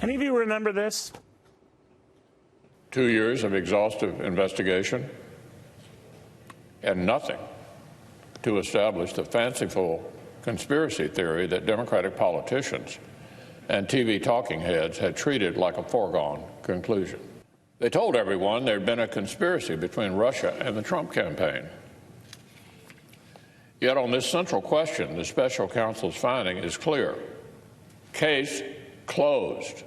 Any of you remember this? 2 years of exhaustive investigation and nothing to establish the fanciful conspiracy theory that Democratic politicians and TV talking heads had treated like a foregone conclusion. They told everyone there had been a conspiracy between Russia and the Trump campaign. Yet on this central question, the special counsel's finding is clear. Case closed.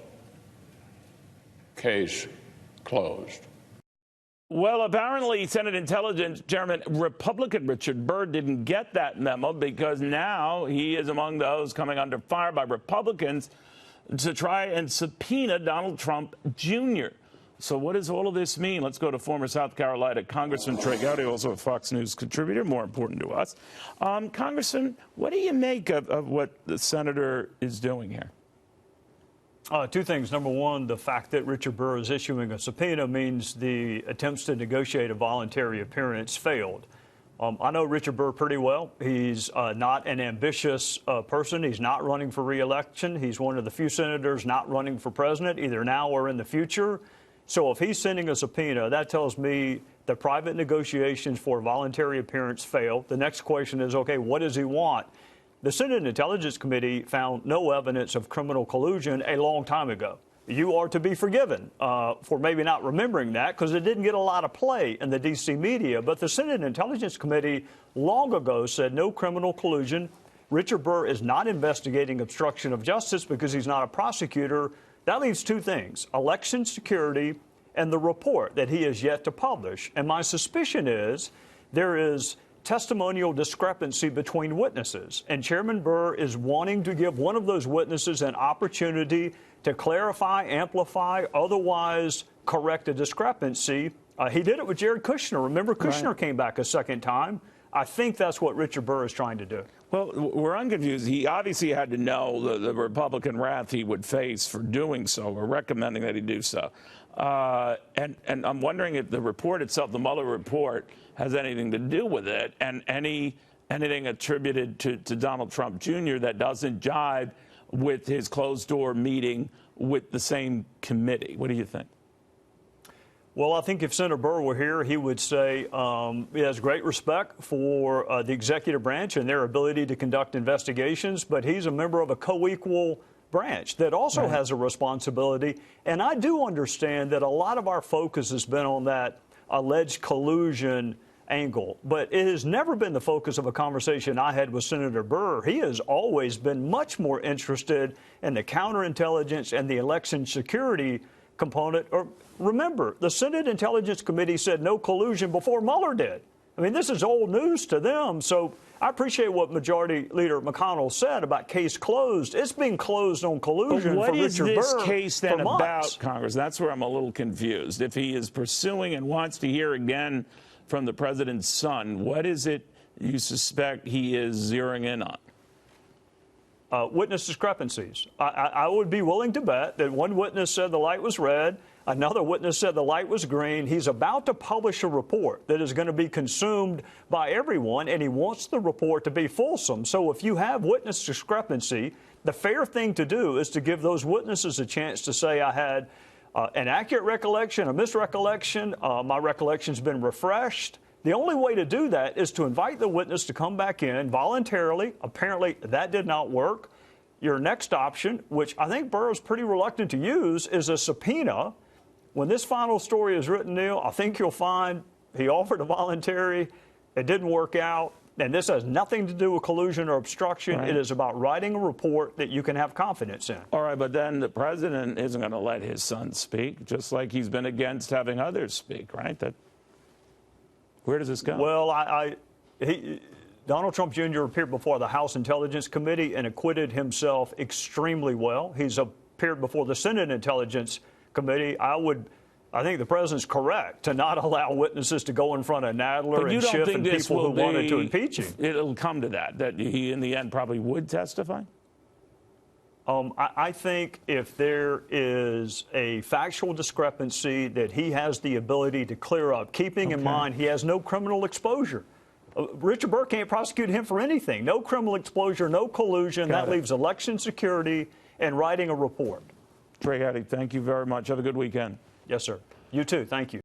Case closed. Well, apparently, Senate Intelligence Chairman Republican Richard Burr didn't get that memo because now he is among those coming under fire by Republicans to try and subpoena Donald Trump Jr. So what does all of this mean? Let's go to former South Carolina Congressman Trey Gowdy, also a Fox News contributor, more important to us. Congressman, what do you make of what the senator is doing here? Two things. Number one, the fact that Richard Burr is issuing a subpoena means the attempts to negotiate a voluntary appearance failed. I know Richard Burr pretty well. He's not an ambitious person. He's not running for re-election. He's one of the few senators not running for president, either now or in the future. So if he's sending a subpoena, that tells me the private negotiations for a voluntary appearance failed. The next question is, okay, what does he want? The Senate Intelligence Committee found no evidence of criminal collusion a long time ago. You are to be forgiven for maybe not remembering that because it didn't get a lot of play in the D.C. media. But the Senate Intelligence Committee long ago said no criminal collusion. Richard Burr is not investigating obstruction of justice because he's not a prosecutor. That leaves two things, election security and the report that he has yet to publish. And my suspicion is there is testimonial discrepancy between witnesses. And Chairman Burr is wanting to give one of those witnesses an opportunity to clarify, amplify, otherwise correct a discrepancy. He did it with Jared Kushner. Remember, Kushner came back a second time. I think that's what Richard Burr is trying to do. Well, we're unconfused. He obviously had to know the Republican wrath he would face for doing so. We're recommending that he do so. And I'm wondering if the report itself, the Mueller report, has anything to do with it, and anything attributed to Donald Trump Jr. that doesn't jive with his closed-door meeting with the same committee. What do you think? Well, I think if Senator Burr were here, he would say he has great respect for the executive branch and their ability to conduct investigations, but he's a member of a co-equal branch that also has a responsibility. And I do understand that a lot of our focus has been on that alleged collusion angle, but it has never been the focus of a conversation I had with Senator Burr. He has always been much more interested in the counterintelligence and the election security component. Or remember, the Senate Intelligence Committee said no collusion before Mueller did. I mean, this is old news to them. So I appreciate what Majority Leader McConnell said about case closed. It's been closed on collusion for Richard Burr. What is this case then about, Congress? That's where I'm a little confused. If he is pursuing and wants to hear again from the president's son, what is it you suspect he is zeroing in on? Witness discrepancies. I would be willing to bet that one witness said the light was red, another witness said the light was green. He's about to publish a report that is going to be consumed by everyone, and he wants the report to be fulsome. So if you have witness discrepancy, the fair thing to do is to give those witnesses a chance to say, I had an accurate recollection, a misrecollection, my recollection's been refreshed. The only way to do that is to invite the witness to come back in voluntarily. Apparently, that did not work. Your next option, which I think Burr is pretty reluctant to use, is a subpoena. When this final story is written, Neil, I think you'll find he offered a voluntary. It didn't work out. And this has nothing to do with collusion or obstruction. It is about writing a report that you can have confidence in. All right, but then the president isn't going to let his son speak, just like he's been against having others speak, right? Where does this go? Well, Donald Trump Jr. appeared before the House Intelligence Committee and acquitted himself extremely well. He's appeared before the Senate Intelligence Committee. I think the president's correct to not allow witnesses to go in front of Nadler and Schiff and people who wanted to impeach him. It'll come to that he, in the end, probably would testify? I think if there is a factual discrepancy that he has the ability to clear up, keeping in mind he has no criminal exposure. Richard Burr can't prosecute him for anything. No criminal exposure, no collusion. That leaves election security and writing a report. Trey Gowdy, thank you very much. Have a good weekend. Yes, sir. You too. Thank you.